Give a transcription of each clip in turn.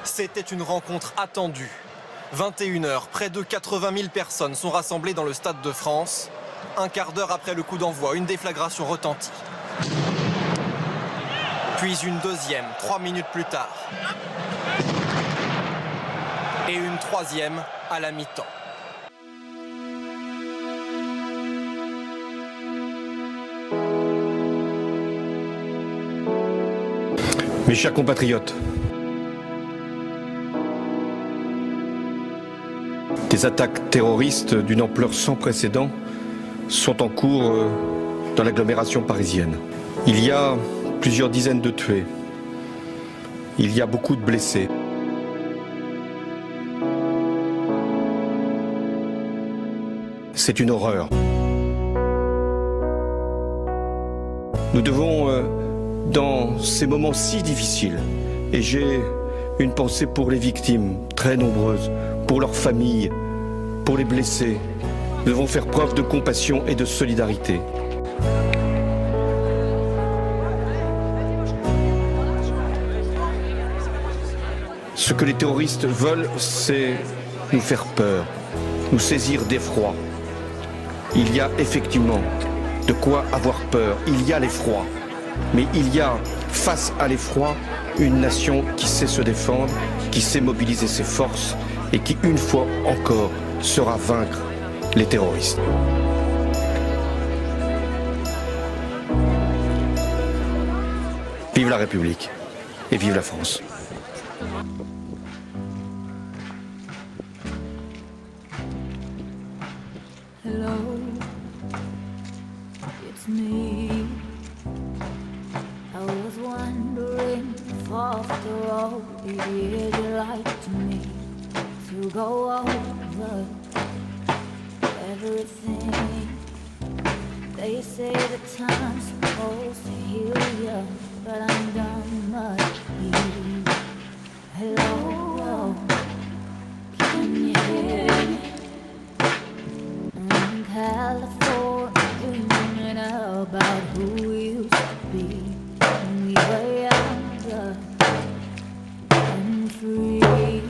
C'était une rencontre attendue. 21h, près de 80 000 personnes sont rassemblées dans le Stade de France. Un quart d'heure après le coup d'envoi, une déflagration retentit. Puis une deuxième, 3 minutes plus tard. Et une troisième à la mi-temps. Mes chers compatriotes, des attaques terroristes d'une ampleur sans précédent sont en cours dans l'agglomération parisienne. Il y a plusieurs dizaines de tués. Il y a beaucoup de blessés. C'est une horreur. Nous devons, dans ces moments si difficiles, et j'ai une pensée pour les victimes, très nombreuses, pour leurs familles, pour les blessés, nous devons faire preuve de compassion et de solidarité. Ce que les terroristes veulent, c'est nous faire peur, nous saisir d'effroi. Il y a effectivement de quoi avoir peur, il y a l'effroi. Mais il y a, face à l'effroi, une nation qui sait se défendre, qui sait mobiliser ses forces et qui, une fois encore, saura vaincre les terroristes. Vive la République et vive la France. Hello, it's me. I was wondering if after all the years you like to me to go over everything. They say that time's supposed to heal you, but I'm done much healing. Hello, can you hear me? I'm in California dreaming about who we used to be when we were younger and free.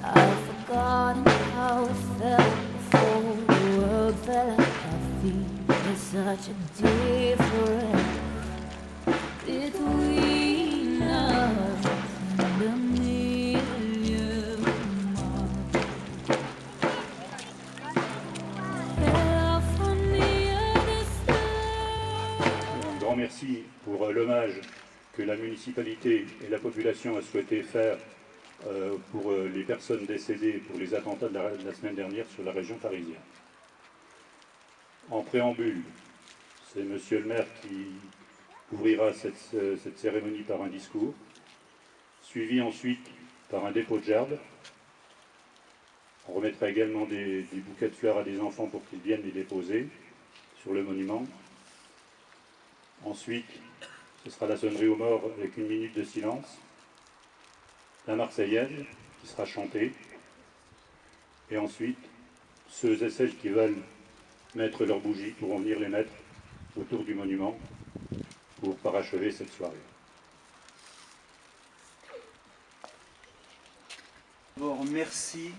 I've forgotten how it felt before the world fell at our feet. There's such a difference between us and a million miles. Un grand merci pour l'hommage que la municipalité et la population a souhaité faire pour les personnes décédées pour les attentats de la semaine dernière sur la région parisienne. En préambule, c'est Monsieur le maire qui ouvrira cette cérémonie par un discours, suivi ensuite par un dépôt de gerbes. On remettra également des bouquets de fleurs à des enfants pour qu'ils viennent les déposer sur le monument. Ensuite, ce sera la sonnerie aux morts avec 1 minute de silence, la Marseillaise qui sera chantée, et ensuite, ceux et celles qui veulent mettre leurs bougies pourront venir les mettre autour du monument pour parachever cette soirée. D'abord, merci.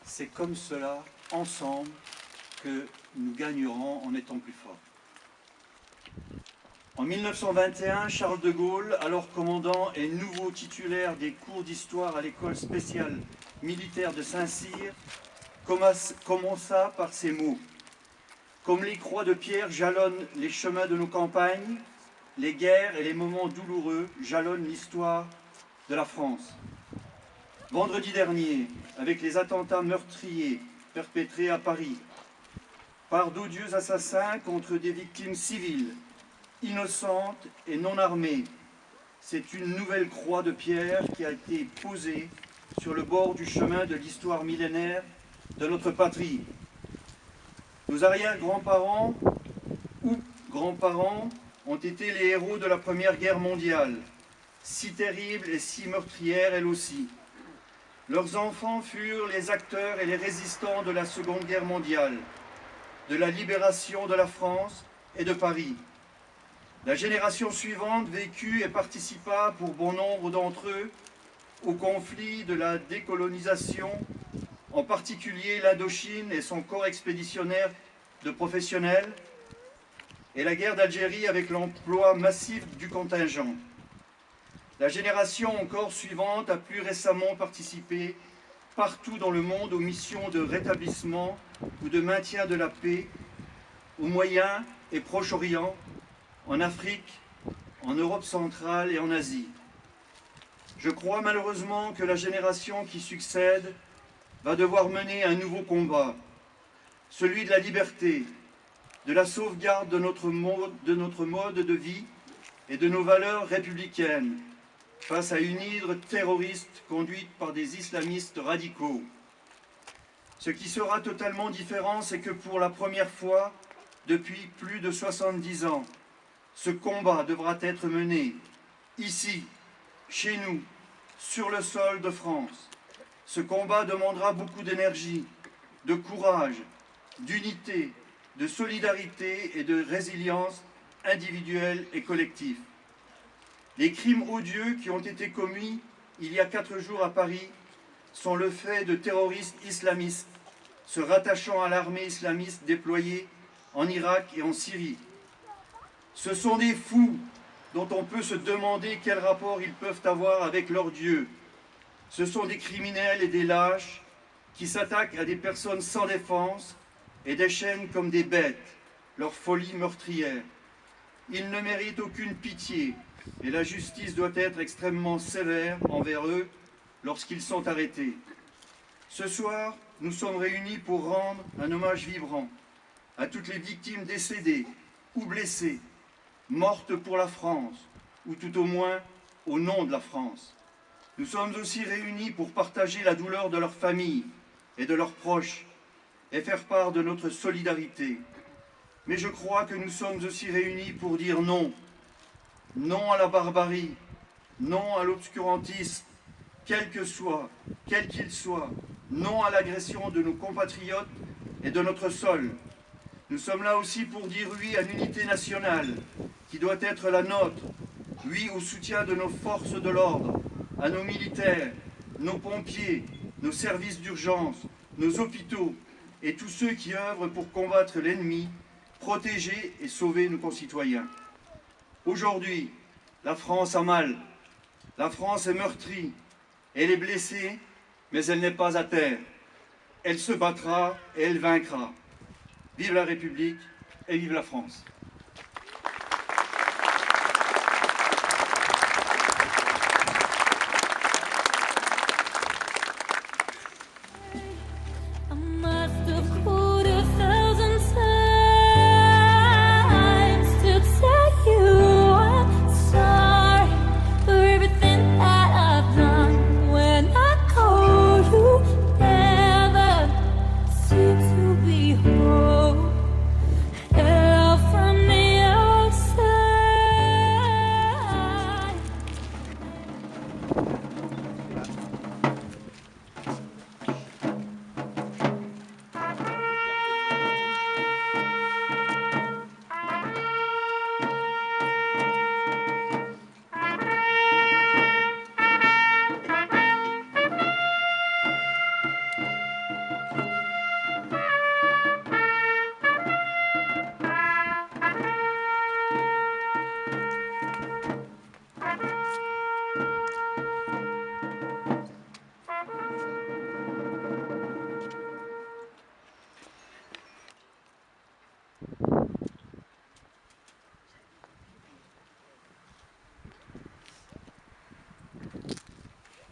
C'est comme cela, ensemble, que nous gagnerons en étant plus forts. En 1921, Charles de Gaulle, alors commandant et nouveau titulaire des cours d'histoire à l'école spéciale militaire de Saint-Cyr, commença par ces mots. Comme les croix de pierre jalonnent les chemins de nos campagnes, les guerres et les moments douloureux jalonnent l'histoire de la France. Vendredi dernier, avec les attentats meurtriers perpétrés à Paris, par d'odieux assassins contre des victimes civiles, innocentes et non armées, c'est une nouvelle croix de pierre qui a été posée sur le bord du chemin de l'histoire millénaire de notre patrie. Nos arrière-grands-parents ou grands-parents ont été les héros de la Première Guerre mondiale, si terrible et si meurtrière elle aussi. Leurs enfants furent les acteurs et les résistants de la Seconde Guerre mondiale, de la libération de la France et de Paris. La génération suivante vécut et participa, pour bon nombre d'entre eux, aux conflits de la décolonisation, en particulier l'Indochine et son corps expéditionnaire de professionnels, et la guerre d'Algérie avec l'emploi massif du contingent. La génération encore suivante a plus récemment participé partout dans le monde aux missions de rétablissement ou de maintien de la paix, au Moyen et Proche-Orient, en Afrique, en Europe centrale et en Asie. Je crois malheureusement que la génération qui succède va devoir mener un nouveau combat, celui de la liberté, de la sauvegarde de notre mode de vie et de nos valeurs républicaines face à une hydre terroriste conduite par des islamistes radicaux. Ce qui sera totalement différent, c'est que pour la première fois depuis plus de 70 ans, ce combat devra être mené ici, chez nous, sur le sol de France. Ce combat demandera beaucoup d'énergie, de courage, d'unité, de solidarité et de résilience individuelle et collective. Les crimes odieux qui ont été commis il y a 4 jours à Paris sont le fait de terroristes islamistes se rattachant à l'armée islamiste déployée en Irak et en Syrie. Ce sont des fous dont on peut se demander quel rapport ils peuvent avoir avec leur Dieu. Ce sont des criminels et des lâches qui s'attaquent à des personnes sans défense et déchaînent comme des bêtes leur folie meurtrière. Ils ne méritent aucune pitié et la justice doit être extrêmement sévère envers eux lorsqu'ils sont arrêtés. Ce soir, nous sommes réunis pour rendre un hommage vibrant à toutes les victimes décédées ou blessées, mortes pour la France, ou tout au moins au nom de la France. Nous sommes aussi réunis pour partager la douleur de leurs familles et de leurs proches et faire part de notre solidarité. Mais je crois que nous sommes aussi réunis pour dire non. Non à la barbarie, non à l'obscurantisme, quel qu'il soit, non à l'agression de nos compatriotes et de notre sol. Nous sommes là aussi pour dire oui à l'unité nationale qui doit être la nôtre, oui au soutien de nos forces de l'ordre, à nos militaires, nos pompiers, nos services d'urgence, nos hôpitaux et tous ceux qui œuvrent pour combattre l'ennemi, protéger et sauver nos concitoyens. Aujourd'hui, la France a mal, la France est meurtrie, elle est blessée, mais elle n'est pas à terre. Elle se battra et elle vaincra. Vive la République et vive la France. I must have called 1,000 times to tell you I'm sorry for everything that I've done. When I call you, never seem to be whole. Hello from the outside.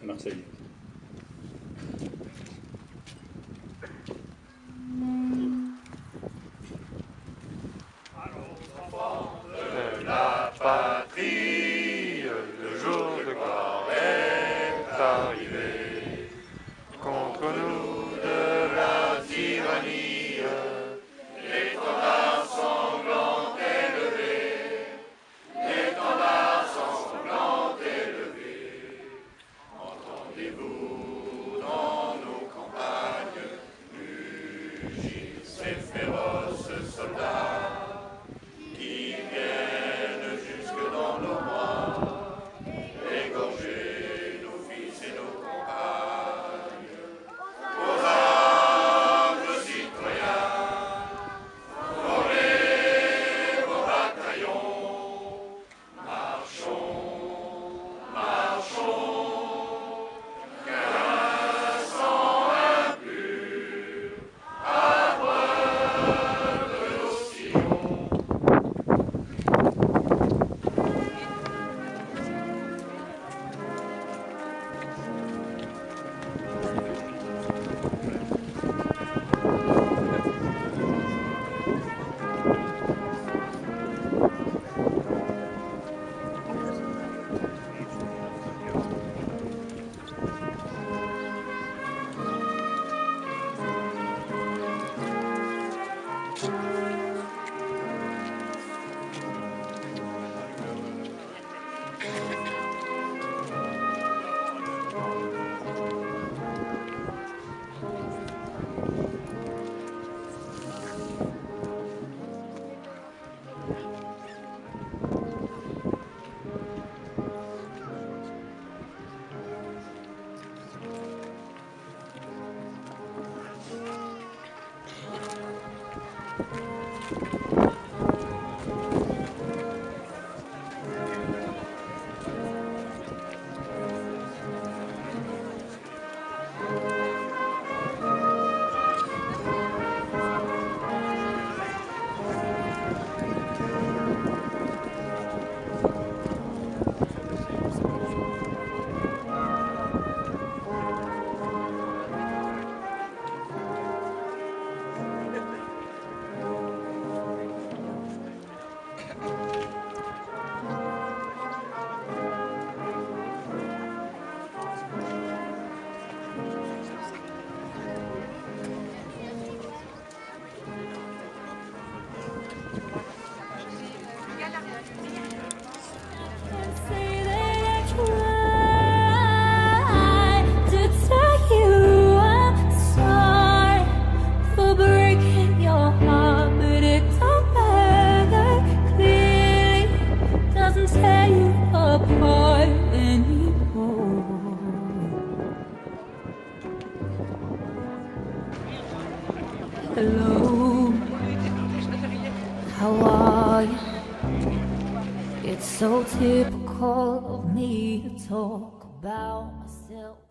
Marseille. Patrie, le jour de gloire est arrivé. Contre nous de la tyrannie, l'étendard sanglant est levé. L'étendard sanglant est levé. Entendez Hello, how are you? It's so typical of me to talk about myself.